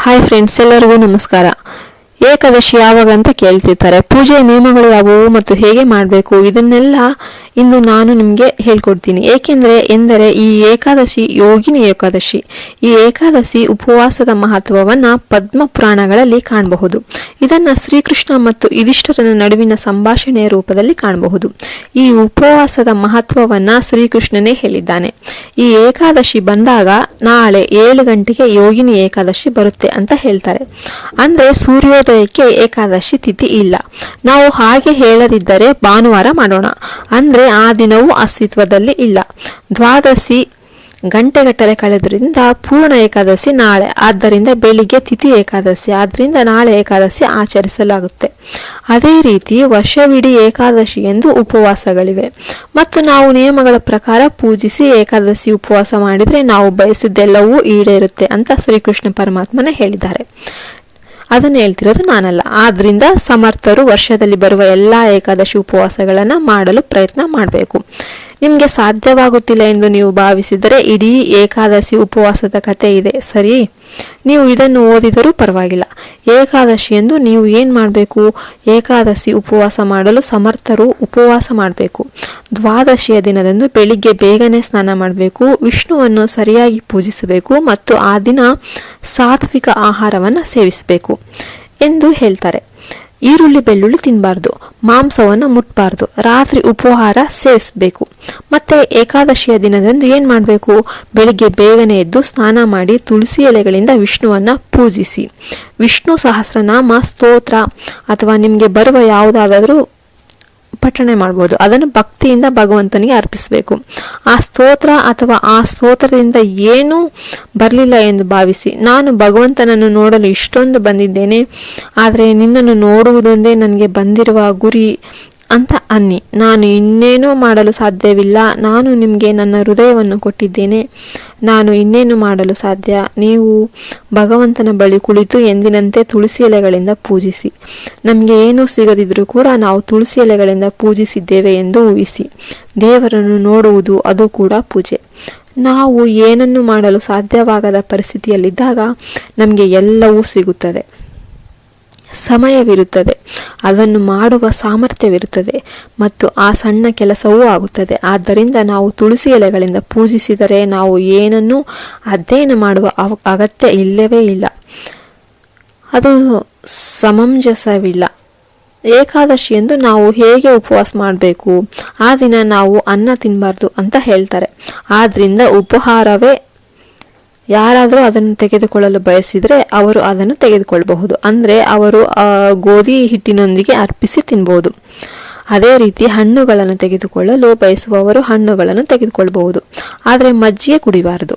Hi friends, ಎಲ್ಲರಿಗೂ ನಮಸ್ಕಾರ. ಏಕಾದಶಿ ಯಾವಾಗ ಅಂತ ಕೇಳ್ತಿರ್ತಾರೆ. ಪೂಜೆಯ ನಿಯಮಗಳು ಯಾವುವು ಮತ್ತು ಹೇಗೆ ಮಾಡಬೇಕು ಇದನ್ನೆಲ್ಲ ಇಂದು ನಾನು ನಿಮಗೆ ಹೇಳ್ಕೊಡ್ತೀನಿ. ಎಂದರೆ ಈ ಏಕಾದಶಿ ಯೋಗಿನಿ ಏಕಾದಶಿ. ಈ ಏಕಾದಶಿ ಉಪವಾಸದ ಮಹತ್ವವನ್ನ ಪದ್ಮ ಪುರಾಣಗಳಲ್ಲಿ ಕಾಣಬಹುದು. ಇದನ್ನ ಶ್ರೀಕೃಷ್ಣ ಮತ್ತು ಯುಧಿಷ್ಠಿರನ ನಡುವಿನ ಸಂಭಾಷಣೆಯ ರೂಪದಲ್ಲಿ ಕಾಣಬಹುದು. ಈ ಉಪವಾಸದ ಮಹತ್ವವನ್ನ ಶ್ರೀಕೃಷ್ಣನೇ ಹೇಳಿದ್ದಾನೆ. ಈ ಏಕಾದಶಿ ಬಂದಾಗ ನಾಳೆ 7 ಗಂಟೆಗೆ ಯೋಗಿನಿ ಏಕಾದಶಿ ಬರುತ್ತೆ ಅಂತ ಹೇಳ್ತಾರೆ. ಅಂದ್ರೆ ಸೂರ್ಯೋದಯಕ್ಕೆ ಏಕಾದಶಿ ತಿಥಿ ಇಲ್ಲ. ನಾವು ಹಾಗೆ ಹೇಳದಿದ್ದರೆ ಭಾನುವಾರ ಮಾಡೋಣ. ಅಂದ್ರೆ ಆ ದಿನವೂ ಅಸ್ತಿತ್ವದಲ್ಲಿ ಇಲ್ಲ. ದ್ವಾದಶಿ ಗಂಟೆಗಟ್ಟಲೆ ಕಳೆದ್ರಿಂದ ಪೂರ್ಣ ಏಕಾದಶಿ ನಾಳೆ. ಆದ್ದರಿಂದ ಬೆಳಿಗ್ಗೆ ತಿಥಿ ಏಕಾದಶಿ. ಆದ್ರಿಂದ ನಾಳೆ ಏಕಾದಶಿ ಆಚರಿಸಲಾಗುತ್ತೆ. ಅದೇ ರೀತಿ ವರ್ಷವಿಡೀ ಏಕಾದಶಿ ಎಂದು ಉಪವಾಸಗಳಿವೆ ಮತ್ತು ನಾವು ನಿಯಮಗಳ ಪ್ರಕಾರ ಪೂಜಿಸಿ ಏಕಾದಶಿ ಉಪವಾಸ ಮಾಡಿದ್ರೆ ನಾವು ಬಯಸಿದ್ದೆಲ್ಲವೂ ಈಡೇರುತ್ತೆ ಅಂತ ಶ್ರೀಕೃಷ್ಣ ಪರಮಾತ್ಮನೇ ಹೇಳಿದ್ದಾರೆ. ಅದನ್ನು ಹೇಳ್ತಿರೋದು ನಾನಲ್ಲ. ಆದ್ರಿಂದ ಸಮರ್ಥರು ವರ್ಷದಲ್ಲಿ ಬರುವ ಎಲ್ಲಾ ಏಕಾದಶಿ ಉಪವಾಸಗಳನ್ನ ಮಾಡಲು ಪ್ರಯತ್ನ ಮಾಡಬೇಕು. ನಿಮ್ಗೆ ಸಾಧ್ಯವಾಗುತ್ತಿಲ್ಲ ಎಂದು ನೀವು ಭಾವಿಸಿದರೆ ಇಡೀ ಏಕಾದಶಿ ಉಪವಾಸದ ಕಥೆ ಇದೆ, ಸರಿ? ನೀವು ಇದನ್ನು ಓದಿದರೂ ಪರವಾಗಿಲ್ಲ. ಏಕಾದಶಿ ಎಂದು ನೀವು ಏನ್ ಮಾಡಬೇಕು? ಏಕಾದಶಿ ಉಪವಾಸ ಮಾಡಲು ಸಮರ್ಥರು ಉಪವಾಸ ಮಾಡಬೇಕು. ದ್ವಾದಶಿಯ ದಿನದಂದು ಬೆಳಿಗ್ಗೆ ಬೇಗನೆ ಸ್ನಾನ ಮಾಡಬೇಕು, ವಿಷ್ಣುವನ್ನು ಸರಿಯಾಗಿ ಪೂಜಿಸಬೇಕು ಮತ್ತು ಆ ದಿನ ಸಾತ್ವಿಕ ಆಹಾರವನ್ನು ಸೇವಿಸಬೇಕು ಎಂದು ಹೇಳ್ತಾರೆ. ಈರುಳ್ಳಿ ಬೆಳ್ಳುಳ್ಳಿ ತಿನ್ನಬಾರ್ದು, ಮಾಂಸವನ್ನು ಮುಟ್ಬಾರ್ದು, ರಾತ್ರಿ ಉಪಹಾರ ಸೇವಿಸಬೇಕು. ಮತ್ತೆ ಏಕಾದಶಿಯ ದಿನದಂದು ಏನ್ ಮಾಡಬೇಕು? ಬೆಳಿಗ್ಗೆ ಬೇಗನೆ ಎದ್ದು ಸ್ನಾನ ಮಾಡಿ ತುಳಸಿ ಎಲೆಗಳಿಂದ ವಿಷ್ಣುವನ್ನ ಪೂಜಿಸಿ. ವಿಷ್ಣು ಸಹಸ್ರನಾಮ ಸ್ತೋತ್ರ ಅಥವಾ ನಿಮ್ಗೆ ಬರುವ ಯಾವುದಾದರೂ ಪಠಣೆ ಮಾಡಬಹುದು. ಅದನ್ನು ಭಕ್ತಿಯಿಂದ ಭಗವಂತನಿಗೆ ಅರ್ಪಿಸಬೇಕು. ಆ ಸ್ತೋತ್ರ ಅಥವಾ ಆ ಸ್ತೋತ್ರದಿಂದ ಏನೂ ಬರಲಿಲ್ಲ ಎಂದು ಭಾವಿಸಿ, ನಾನು ಭಗವಂತನನ್ನು ನೋಡಲು ಇಷ್ಟೊಂದು ಬಂದಿದ್ದೇನೆ, ಆದರೆ ನಿನ್ನನ್ನು ನೋಡುವುದೊಂದೇ ನನಗೆ ಬಂದಿರುವ ಗುರಿ ಅಂತ ಅನ್ನಿ. ನಾನು ಇನ್ನೇನೋ ಮಾಡಲು ಸಾಧ್ಯವಿಲ್ಲ. ನಾನು ನಿಮಗೆ ನನ್ನ ಹೃದಯವನ್ನು ಕೊಟ್ಟಿದ್ದೇನೆ. ನಾನು ಇನ್ನೇನು ಮಾಡಲು ಸಾಧ್ಯ? ನೀವು ಭಗವಂತನ ಬಳಿ ಕುಳಿತು ಎಂದಿನಂತೆ ತುಳಸಿ ಎಲೆಗಳಿಂದ ಪೂಜಿಸಿ. ನಮಗೆ ಏನೂ ಸಿಗದಿದ್ರೂ ಕೂಡ ನಾವು ತುಳಸಿ ಎಲೆಗಳಿಂದ ಪೂಜಿಸಿದ್ದೇವೆ ಎಂದು ಊಹಿಸಿ. ದೇವರನ್ನು ನೋಡುವುದು ಅದು ಕೂಡ ಪೂಜೆ. ನಾವು ಏನನ್ನು ಮಾಡಲು ಸಾಧ್ಯವಾಗದ ಪರಿಸ್ಥಿತಿಯಲ್ಲಿದ್ದಾಗ ನಮಗೆ ಎಲ್ಲವೂ ಸಿಗುತ್ತದೆ. ಸಮಯವಿರುತ್ತದೆ, ಅದನ್ನು ಮಾಡುವ ಸಾಮರ್ಥ್ಯವಿರುತ್ತದೆ ಮತ್ತು ಆ ಸಣ್ಣ ಕೆಲಸವೂ ಆಗುತ್ತದೆ. ಆದ್ದರಿಂದ ನಾವು ತುಳಸಿ ಎಲೆಗಳಿಂದ ಪೂಜಿಸಿದರೆ ನಾವು ಏನನ್ನೂ ಅಧ್ಯಯನ ಮಾಡುವ ಅಗತ್ಯ ಇಲ್ಲವೇ ಇಲ್ಲ. ಅದು ಸಮಂಜಸವಿಲ್ಲ. ಏಕಾದಶಿ ಎಂದು ನಾವು ಹೇಗೆ ಉಪವಾಸ ಮಾಡಬೇಕು? ಆ ದಿನ ನಾವು ಅನ್ನ ತಿನ್ನಬಾರ್ದು ಅಂತ ಹೇಳ್ತಾರೆ. ಆದ್ರಿಂದ ಉಪಹಾರವೇ ಯಾರಾದರೂ ಅದನ್ನು ತೆಗೆದುಕೊಳ್ಳಲು ಬಯಸಿದರೆ ಅವರು ಅದನ್ನು ತೆಗೆದುಕೊಳ್ಳಬಹುದು. ಅಂದರೆ ಅವರು ಗೋಧಿ ಹಿಟ್ಟಿನೊಂದಿಗೆ ಅರ್ಪಿಸಿ ತಿನ್ಬಹುದು. ಅದೇ ರೀತಿ ಹಣ್ಣುಗಳನ್ನು ತೆಗೆದುಕೊಳ್ಳಲು ಬಯಸುವವರು ಹಣ್ಣುಗಳನ್ನು ತೆಗೆದುಕೊಳ್ಳಬಹುದು. ಆದರೆ ಮಜ್ಜಿಗೆ ಕುಡಿಬಾರದು.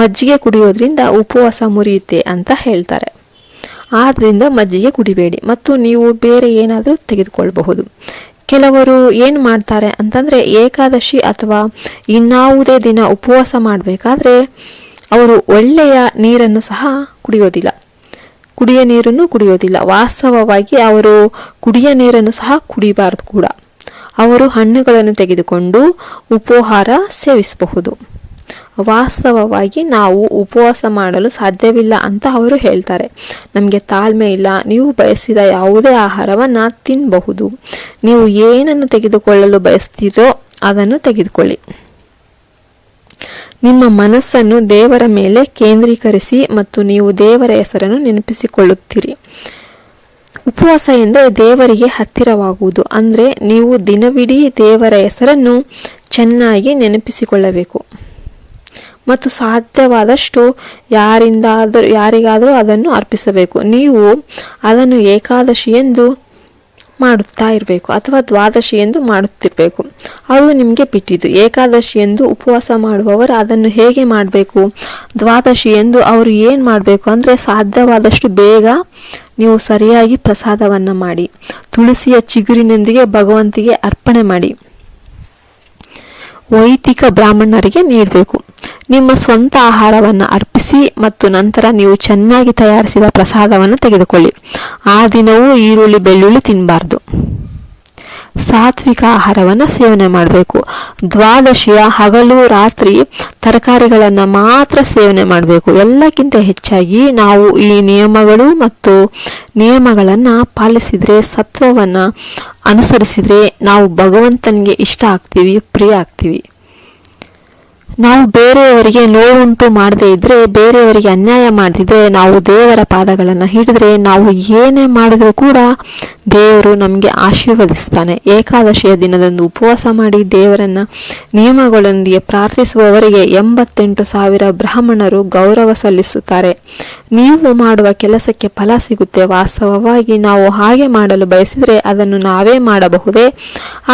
ಮಜ್ಜಿಗೆ ಕುಡಿಯೋದ್ರಿಂದ ಉಪವಾಸ ಮುರಿಯುತ್ತೆ ಅಂತ ಹೇಳ್ತಾರೆ. ಆದ್ರಿಂದ ಮಜ್ಜಿಗೆ ಕುಡಿಬೇಡಿ ಮತ್ತು ನೀವು ಬೇರೆ ಏನಾದರೂ ತೆಗೆದುಕೊಳ್ಳಬಹುದು. ಕೆಲವರು ಏನು ಮಾಡ್ತಾರೆ ಅಂತಂದ್ರೆ ಏಕಾದಶಿ ಅಥವಾ ಇನ್ನಾವುದೇ ದಿನ ಉಪವಾಸ ಮಾಡಬೇಕಾದ್ರೆ ಅವರು ಒಳ್ಳೆಯ ನೀರನ್ನು ಸಹ ಕುಡಿಯೋದಿಲ್ಲ, ಕುಡಿಯ ನೀರನ್ನು ಕುಡಿಯೋದಿಲ್ಲ. ವಾಸ್ತವವಾಗಿ ಅವರು ಕುಡಿಯ ನೀರನ್ನು ಸಹ ಕುಡಿಬಾರದು ಕೂಡ. ಅವರು ಹಣ್ಣುಗಳನ್ನು ತೆಗೆದುಕೊಂಡು ಉಪಹಾರ ಸೇವಿಸಬಹುದು. ವಾಸ್ತವವಾಗಿ ನಾವು ಉಪವಾಸ ಮಾಡಲು ಸಾಧ್ಯವಿಲ್ಲ ಅಂತ ಅವರು ಹೇಳ್ತಾರೆ. ನಮಗೆ ತಾಳ್ಮೆ ಇಲ್ಲ. ನೀವು ಬಯಸಿದ ಯಾವುದೇ ಆಹಾರವನ್ನು ತಿನ್ನಬಹುದು. ನೀವು ಏನನ್ನು ತೆಗೆದುಕೊಳ್ಳಲು ಬಯಸ್ತೀರೋ ಅದನ್ನು ತೆಗೆದುಕೊಳ್ಳಿ. ನಿಮ್ಮ ಮನಸ್ಸನ್ನು ದೇವರ ಮೇಲೆ ಕೇಂದ್ರೀಕರಿಸಿ ಮತ್ತು ನೀವು ದೇವರ ಹೆಸರನ್ನು ನೆನಪಿಸಿಕೊಳ್ಳುತ್ತೀರಿ. ಉಪವಾಸ ಎಂದರೆ ದೇವರಿಗೆ ಹತ್ತಿರವಾಗುವುದು. ಅಂದರೆ ನೀವು ದಿನವಿಡೀ ದೇವರ ಹೆಸರನ್ನು ಚೆನ್ನಾಗಿ ನೆನಪಿಸಿಕೊಳ್ಳಬೇಕು ಮತ್ತು ಸಾಧ್ಯವಾದಷ್ಟು ಯಾರಿಗಾದರೂ ಅದನ್ನು ಅರ್ಪಿಸಬೇಕು. ನೀವು ಅದನ್ನು ಏಕಾದಶಿ ಎಂದು ಮಾಡುತ್ತಾ ಇರಬೇಕು ಅಥವಾ ದ್ವಾದಶಿ ಎಂದು ಮಾಡುತ್ತಿರಬೇಕು. ಅದು ನಿಮಗೆ ಬಿಟ್ಟಿದ್ದು. ಏಕಾದಶಿ ಎಂದು ಉಪವಾಸ ಮಾಡುವವರು ಅದನ್ನು ಹೇಗೆ ಮಾಡಬೇಕು? ದ್ವಾದಶಿ ಎಂದು ಅವರು ಏನು ಮಾಡಬೇಕು ಅಂದರೆ ಸಾಧ್ಯವಾದಷ್ಟು ಬೇಗ ನೀವು ಸರಿಯಾಗಿ ಪ್ರಸಾದವನ್ನು ಮಾಡಿ ತುಳಸಿಯ ಚಿಗುರಿನೊಂದಿಗೆ ಭಗವಂತಿಗೆ ಅರ್ಪಣೆ ಮಾಡಿ ವೈದಿಕ ಬ್ರಾಹ್ಮಣರಿಗೆ ನೀಡಬೇಕು. ನಿಮ್ಮ ಸ್ವಂತ ಆಹಾರವನ್ನು ಅರ್ಪಿಸಿ ಮತ್ತು ನಂತರ ನೀವು ಚೆನ್ನಾಗಿ ತಯಾರಿಸಿದ ಪ್ರಸಾದವನ್ನು ತೆಗೆದುಕೊಳ್ಳಿ. ಆ ದಿನವೂ ಈರುಳ್ಳಿ ಬೆಳ್ಳುಳ್ಳಿ ತಿನ್ನಬಾರ್ದು. ಸಾತ್ವಿಕ ಆಹಾರವನ್ನು ಸೇವನೆ ಮಾಡಬೇಕು. ದ್ವಾದಶಿಯ ಹಗಲು ರಾತ್ರಿ ತರಕಾರಿಗಳನ್ನು ಮಾತ್ರ ಸೇವನೆ ಮಾಡಬೇಕು. ಎಲ್ಲಕ್ಕಿಂತ ಹೆಚ್ಚಾಗಿ ನಾವು ಈ ನಿಯಮಗಳು ಮತ್ತು ನಿಯಮಗಳನ್ನು ಪಾಲಿಸಿದರೆ, ಸತ್ವವನ್ನು ಅನುಸರಿಸಿದರೆ ನಾವು ಭಗವಂತನಿಗೆ ಇಷ್ಟ ಆಗ್ತೀವಿ, ಪ್ರಿಯ ಆಗ್ತೀವಿ. ನಾವು ಬೇರೆಯವರಿಗೆ ನೋವುಂಟು ಮಾಡದೇ ಇದ್ರೆ, ಬೇರೆಯವರಿಗೆ ಅನ್ಯಾಯ ಮಾಡದಿದ್ರೆ, ನಾವು ದೇವರ ಪಾದಗಳನ್ನು ಹಿಡಿದ್ರೆ, ನಾವು ಏನೇ ಮಾಡಿದ್ರೂ ಕೂಡ ದೇವರು ನಮಗೆ ಆಶೀರ್ವದಿಸ್ತಾನೆ. ಏಕಾದಶಿಯ ದಿನದಂದು ಉಪವಾಸ ಮಾಡಿ ದೇವರನ್ನ ನಿಯಮಗಳೊಂದಿಗೆ ಪ್ರಾರ್ಥಿಸುವವರಿಗೆ 88,000 ಬ್ರಾಹ್ಮಣರು ಗೌರವ ಸಲ್ಲಿಸುತ್ತಾರೆ. ನೀವು ಮಾಡುವ ಕೆಲಸಕ್ಕೆ ಫಲ ಸಿಗುತ್ತೆ. ವಾಸ್ತವವಾಗಿ ನಾವು ಹಾಗೆ ಮಾಡಲು ಬಯಸಿದರೆ ಅದನ್ನು ನಾವೇ ಮಾಡಬಹುದೇ,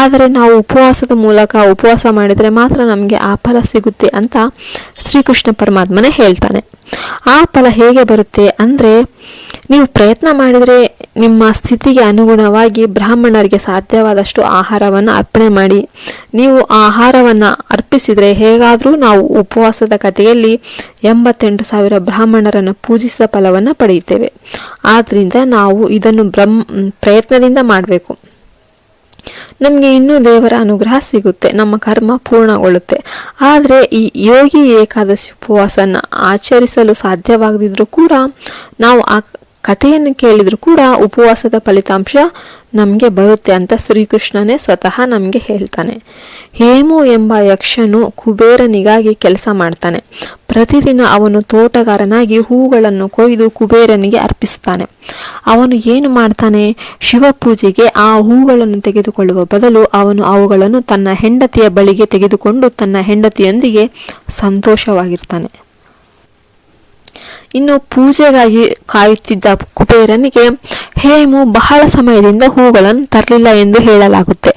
ಆದರೆ ನಾವು ಉಪವಾಸದ ಮೂಲಕ ಉಪವಾಸ ಮಾಡಿದರೆ ಮಾತ್ರ ನಮಗೆ ಆ ಫಲ ಸಿಗುತ್ತೆ ಅಂತ ಶ್ರೀಕೃಷ್ಣ ಪರಮಾತ್ಮನೇ ಹೇಳ್ತಾನೆ. ಆ ಫಲ ಹೇಗೆ ಬರುತ್ತೆ ಅಂದ್ರೆ, ನೀವು ಪ್ರಯತ್ನ ಮಾಡಿದರೆ ನಿಮ್ಮ ಸ್ಥಿತಿಗೆ ಅನುಗುಣವಾಗಿ ಬ್ರಾಹ್ಮಣರಿಗೆ ಸಾಧ್ಯವಾದಷ್ಟು ಆಹಾರವನ್ನು ಅರ್ಪಣೆ ಮಾಡಿ. ನೀವು ಆಹಾರವನ್ನು ಅರ್ಪಿಸಿದರೆ ಹೇಗಾದರೂ ನಾವು ಉಪವಾಸದ ಕಥೆಯಲ್ಲಿ 88,000 ಬ್ರಾಹ್ಮಣರನ್ನು ಪೂಜಿಸಿದ ಫಲವನ್ನು ಪಡೆಯುತ್ತೇವೆ. ಆದ್ದರಿಂದ ನಾವು ಇದನ್ನು ಪ್ರಯತ್ನದಿಂದ ಮಾಡಬೇಕು. ನಮಗೆ ಇನ್ನೂ ದೇವರ ಅನುಗ್ರಹ ಸಿಗುತ್ತೆ, ನಮ್ಮ ಕರ್ಮ ಪೂರ್ಣಗೊಳ್ಳುತ್ತೆ. ಆದರೆ ಈ ಯೋಗಿ ಏಕಾದಶಿ ಉಪವಾಸನ ಆಚರಿಸಲು ಸಾಧ್ಯವಾಗದಿದ್ರೂ ಕೂಡ, ನಾವು ಆ ಕಥೆಯನ್ನು ಕೇಳಿದ್ರು ಕೂಡ ಉಪವಾಸದ ಫಲಿತಾಂಶ ನಮಗೆ ಬರುತ್ತೆ ಅಂತ ಶ್ರೀಕೃಷ್ಣನೇ ಸ್ವತಃ ನಮಗೆ ಹೇಳ್ತಾನೆ. ಹೇಮು ಎಂಬ ಯಕ್ಷನು ಕುಬೇರನಿಗಾಗಿ ಕೆಲಸ ಮಾಡ್ತಾನೆ. ಪ್ರತಿದಿನ ಅವನು ತೋಟಗಾರನಾಗಿ ಹೂಗಳನ್ನು ಕೊಯ್ದು ಕುಬೇರನಿಗೆ ಅರ್ಪಿಸುತ್ತಾನೆ. ಅವನು ಏನು ಮಾಡ್ತಾನೆ, ಶಿವಪೂಜೆಗೆ ಆ ಹೂಗಳನ್ನು ತೆಗೆದುಕೊಳ್ಳುವ ಬದಲು ಅವನು ಅವುಗಳನ್ನು ತನ್ನ ಹೆಂಡತಿಯ ಬಳಿಗೆ ತೆಗೆದುಕೊಂಡು ತನ್ನ ಹೆಂಡತಿಯೊಂದಿಗೆ ಸಂತೋಷವಾಗಿರ್ತಾನೆ. ಇನ್ನು ಪೂಜೆಗಾಗಿ ಕಾಯುತ್ತಿದ್ದ ಕುಬೇರನಿಗೆ ಹೇಮು ಬಹಳ ಸಮಯದಿಂದ ಹೂಗಳನ್ನು ತರಲಿಲ್ಲ ಎಂದು ಹೇಳಲಾಗುತ್ತೆ.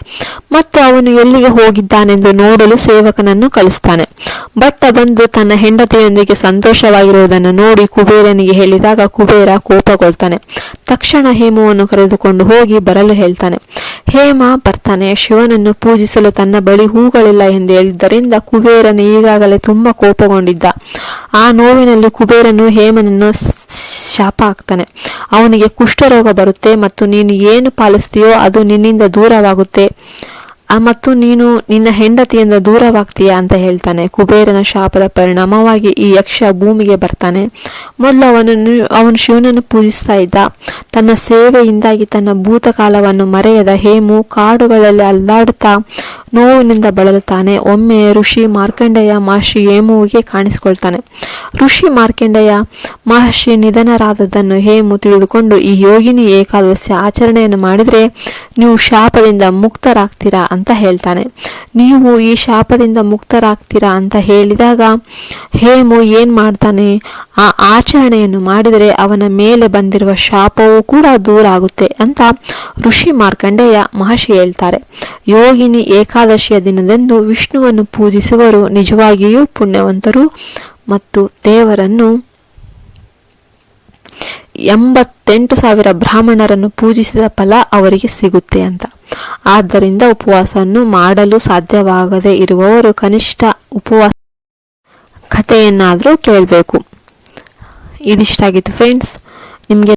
ಮತ್ತು ಅವನು ಎಲ್ಲಿಗೆ ಹೋಗಿದ್ದಾನೆಂದು ನೋಡಲು ಸೇವಕನನ್ನು ಕಳಿಸ್ತಾನೆ. ಭಟ್ಟ ಬಂದು ತನ್ನ ಹೆಂಡತಿಯೊಂದಿಗೆ ಸಂತೋಷವಾಗಿರುವುದನ್ನು ನೋಡಿ ಕುಬೇರನಿಗೆ ಹೇಳಿದಾಗ ಕುಬೇರ ಕೋಪಗೊಳ್ತಾನೆ. ತಕ್ಷಣ ಹೇಮುವನ್ನು ಕರೆದುಕೊಂಡು ಹೋಗಿ ಬರಲು ಹೇಳ್ತಾನೆ. ಹೇಮ ಬರ್ತಾನೆ. ಶಿವನನ್ನು ಪೂಜಿಸಲು ತನ್ನ ಬಳಿ ಹೂಗಳಿಲ್ಲ ಎಂದು ಹೇಳಿದ್ದರಿಂದ ಕುಬೇರನು ಈಗಾಗಲೇ ತುಂಬಾ ಕೋಪಗೊಂಡಿದ್ದ. ಆ ನೋವಿನಲ್ಲಿ ಕುಬೇರನು ಹೇಮನನ್ನು ಶಾಪ ಹಾಕ್ತಾನೆ. ಅವನಿಗೆ ಕುಷ್ಠರೋಗ ಬರುತ್ತೆ ಮತ್ತು ನೀನು ಏನು ಪಾಲಿಸ್ತೀಯೋ ಅದು ನಿನ್ನಿಂದ ದೂರವಾಗುತ್ತೆ ಮತ್ತು ನೀನು ನಿನ್ನ ಹೆಂಡತಿಯಿಂದ ದೂರವಾಗ್ತೀಯ ಅಂತ ಹೇಳ್ತಾನೆ. ಕುಬೇರನ ಶಾಪದ ಪರಿಣಾಮವಾಗಿ ಈ ಯಕ್ಷ ಭೂಮಿಗೆ ಬರ್ತಾನೆ. ಮೊದಲು ಅವನು ಶಿವನನ್ನು ಪೂಜಿಸ್ತಾ ಇದ್ದ. ತನ್ನ ಸೇವೆಯಿಂದಾಗಿ ತನ್ನ ಭೂತಕಾಲವನ್ನು ಮರೆಯದ ಹೇಮು ಕಾಡುಗಳಲ್ಲಿ ಅಲ್ಲಾಡುತ್ತಾ ನೋವಿನಿಂದ ಬಳಲುತ್ತಾನೆ. ಒಮ್ಮೆ ಋಷಿ ಮಾರ್ಕಂಡೇಯ ಮಹರ್ಷಿ ಹೇಮುವಿಗೆ ಕಾಣಿಸಿಕೊಳ್ತಾನೆ. ಋಷಿ ಮಾರ್ಕಂಡೇಯ ಮಹರ್ಷಿ ನಿಧನರಾದದ್ದನ್ನು ಹೇಮು ತಿಳಿದುಕೊಂಡು, ಈ ಯೋಗಿನಿ ಏಕಾದಶಿ ಆಚರಣೆಯನ್ನು ಮಾಡಿದರೆ ನೀವು ಶಾಪದಿಂದ ಮುಕ್ತರಾಗ್ತೀರಾ ಅಂತ ಹೇಳ್ತಾನೆ. ನೀವು ಈ ಶಾಪದಿಂದ ಮುಕ್ತರಾಗ್ತೀರಾ ಅಂತ ಹೇಳಿದಾಗ ಹೇಮು ಏನ್ ಮಾಡ್ತಾನೆ, ಆ ಆಚರಣೆಯನ್ನು ಮಾಡಿದರೆ ಅವನ ಮೇಲೆ ಬಂದಿರುವ ಶಾಪವೂ ಕೂಡ ದೂರ ಆಗುತ್ತೆ ಅಂತ ಋಷಿ ಮಾರ್ಕಂಡೇಯ ಮಹರ್ಷಿ ಹೇಳ್ತಾರೆ. ಯೋಗಿನಿ ಏಕಾದಶಿಯ ದಿನದಂದು ವಿಷ್ಣುವನ್ನು ಪೂಜಿಸುವರು ನಿಜವಾಗಿಯೂ ಪುಣ್ಯವಂತರು ಮತ್ತು ದೇವರನ್ನು 88,000 ಬ್ರಾಹ್ಮಣರನ್ನು ಪೂಜಿಸಿದ ಫಲ ಅವರಿಗೆ ಸಿಗುತ್ತೆ ಅಂತ. ಆದ್ದರಿಂದ ಉಪವಾಸವನ್ನು ಮಾಡಲು ಸಾಧ್ಯವಾಗದೇ ಇರುವವರು ಕನಿಷ್ಠ ಉಪವಾಸ ಕಥೆಯನ್ನಾದರೂ ಕೇಳಬೇಕು. ಇದಿಷ್ಟಾಗಿತ್ತು ಫ್ರೆಂಡ್ಸ್. ನಿಮಗೆ